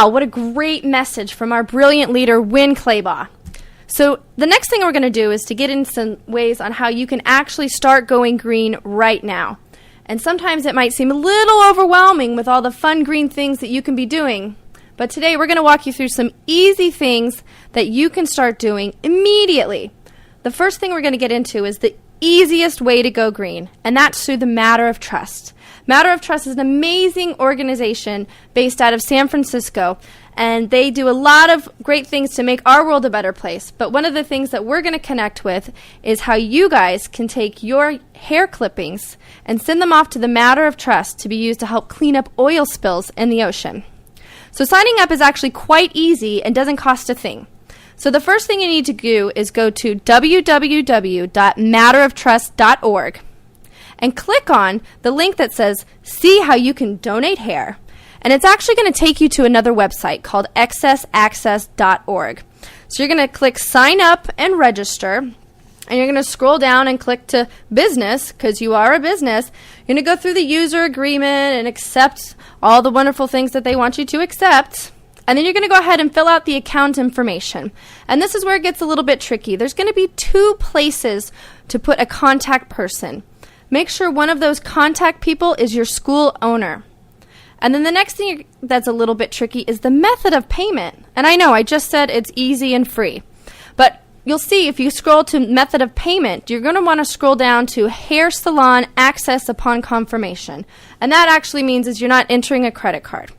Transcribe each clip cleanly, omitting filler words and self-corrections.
Oh, what a great message from our brilliant leader, Win Claybaugh. So the next thing we're going to do is to get into some ways on how you can actually start going green right now. And sometimes it might seem a little overwhelming with all the fun green things that you can be doing. But today we're going to walk you through some easy things that you can start doing immediately. The first thing we're going to get into is the easiest way to go green, and that's through the Matter of Trust. Matter of Trust is an amazing organization based out of San Francisco, and they do a lot of great things to make our world a better place. But one of the things that we're going to connect with is how you guys can take your hair clippings and send them off to the Matter of Trust to be used to help clean up oil spills in the ocean. So signing up is actually quite easy and doesn't cost a thing. So the first thing you need to do is go to www.matteroftrust.org and click on the link that says See How You Can Donate Hair. And it's actually going to take you to another website called excessaccess.org. So you're going to click Sign Up and Register, and you're going to scroll down and click to Business, because you are a business. You're going to go through the user agreement and accept all the wonderful things that they want you to accept. And then you're going to go ahead and fill out the account information. And this is where it gets a little bit tricky. There's going to be 2 places to put a contact person. Make sure one of those contact people is your school owner. And then the next thing that's a little bit tricky is the method of payment. And I know I just said it's easy and free. But you'll see if you scroll to method of payment, you're going to want to scroll down to hair salon access upon confirmation. And that actually means is you're not entering a credit card.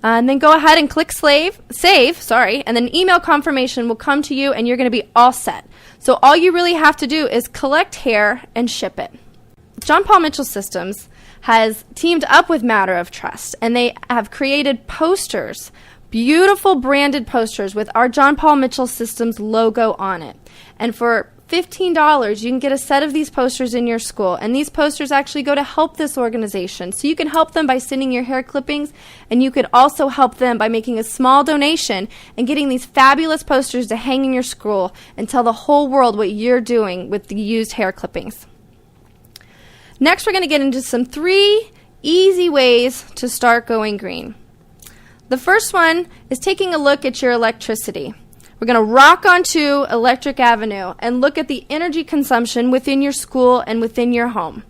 And then go ahead and click save, and then email confirmation will come to you and you're going to be all set. So all you really have to do is collect hair and ship it. John Paul Mitchell Systems has teamed up with Matter of Trust, and they have created posters, beautiful branded posters with our John Paul Mitchell Systems logo on it. And for $15, you can get a set of these posters in your school, and these posters actually go to help this organization. So you can help them by sending your hair clippings, and you could also help them by making a small donation and getting these fabulous posters to hang in your school and tell the whole world what you're doing with the used hair clippings. Next, we're going to get into some 3 easy ways to start going green. The first one is taking a look at your electricity. We're going to rock onto Electric Avenue and look at the energy consumption within your school and within your home.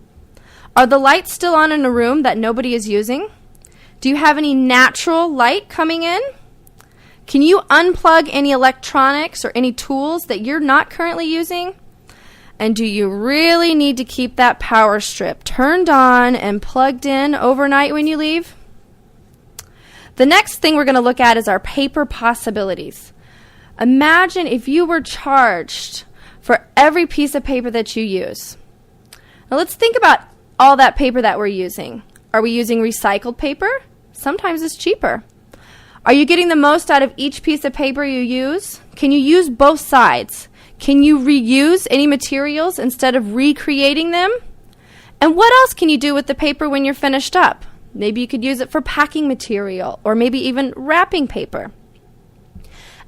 Are the lights still on in a room that nobody is using? Do you have any natural light coming in? Can you unplug any electronics or any tools that you're not currently using? And do you really need to keep that power strip turned on and plugged in overnight when you leave? The next thing we're going to look at is our paper possibilities. Imagine if you were charged for every piece of paper that you use. Now let's think about all that paper that we're using. Are we using recycled paper? Sometimes it's cheaper. Are you getting the most out of each piece of paper you use? Can you use both sides? Can you reuse any materials instead of recreating them? And what else can you do with the paper when you're finished up? Maybe you could use it for packing material or maybe even wrapping paper.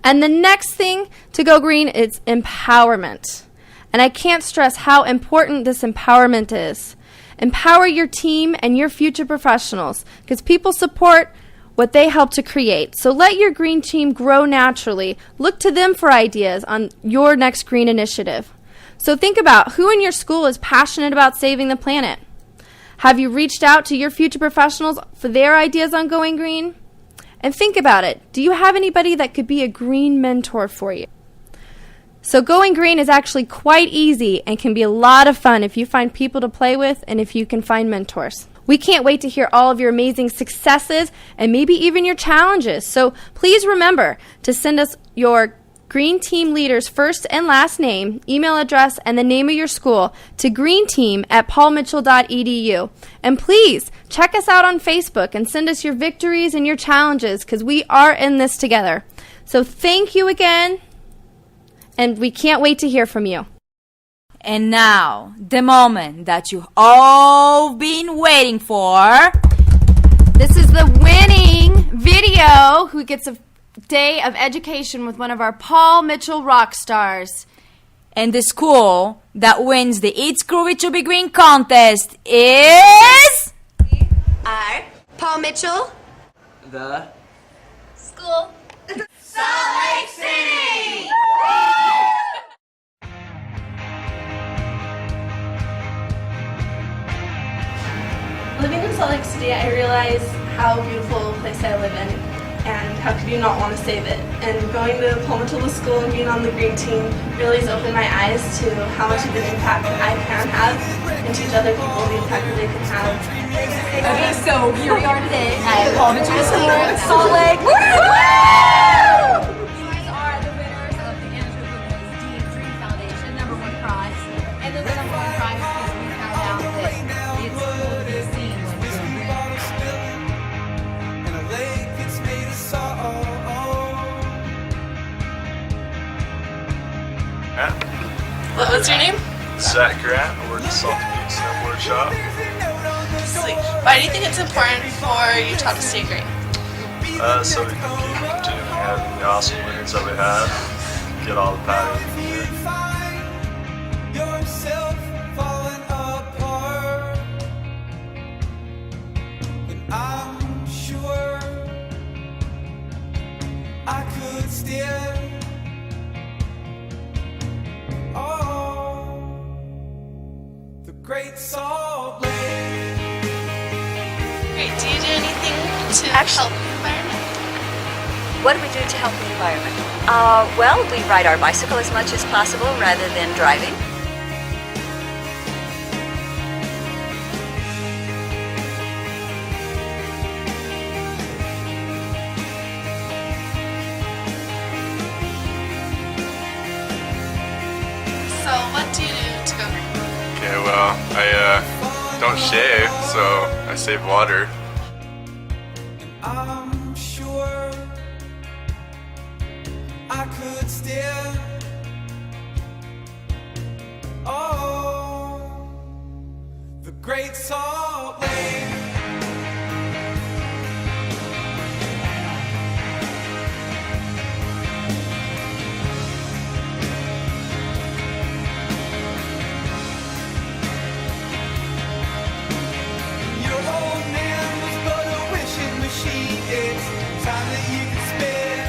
And the next thing to go green is empowerment. And I can't stress how important this empowerment is. Empower your team and your future professionals, because people support what they help to create. So let your green team grow naturally. Look to them for ideas on your next green initiative. So think about who in your school is passionate about saving the planet. Have you reached out to your future professionals for their ideas on going green? And think about it. Do you have anybody that could be a green mentor for you? So going green is actually quite easy and can be a lot of fun if you find people to play with and if you can find mentors. We can't wait to hear all of your amazing successes and maybe even your challenges. So please remember to send us your Green Team leader's first and last name, email address, and the name of your school to greenteam@paulmitchell.edu. And please check us out on Facebook and send us your victories and your challenges, because we are in this together. So thank you again, and we can't wait to hear from you. And now, the moment that you've all been waiting for. This is the winning video who gets a day of education with one of our Paul Mitchell rock stars. And the school that wins the It's Groovy to Be Green contest is... Are Paul Mitchell, the school realize how beautiful a place I live in, and how could you not want to save it. And going to Palmatilla School and being on the green team really has opened my eyes to how much of an impact I can have and teach other people the impact that they can have. Okay, so here we are today at Palmatilla School in Salt Lake. Woo! You guys are the winners of the Andrew Lucas Dean Dream Foundation #1 prize. And the #1 prize is we found out that it's cool to be seen when you're doing What's your name? Zach Grant. I work at Salty Peak Snowboard Shop. Sweet. Why do you think it's important for Utah to stay green? So we can keep continuing having the awesome winners that we have. Get all the padding we need. I'm sure I could steer. Oh, the Great Salt Lake. Great. Do you do anything to help the environment? What do we do to help the environment? Well, we ride our bicycle as much as possible rather than driving. So what do you do to go green? Okay, well, I don't shave, so I save water. I'm sure I could steer. Oh, the Great Salt Lake. Your old man was but a wishing machine. It's time that you can spend.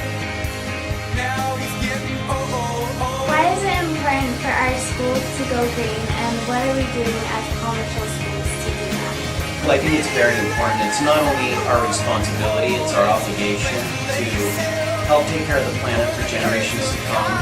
Now he's getting old. Why is it important for our schools to go green, and what are we doing as Palmatilla schools to do that? Well, I think it's very important. It's not only our responsibility, it's our obligation to help take care of the planet for generations to come.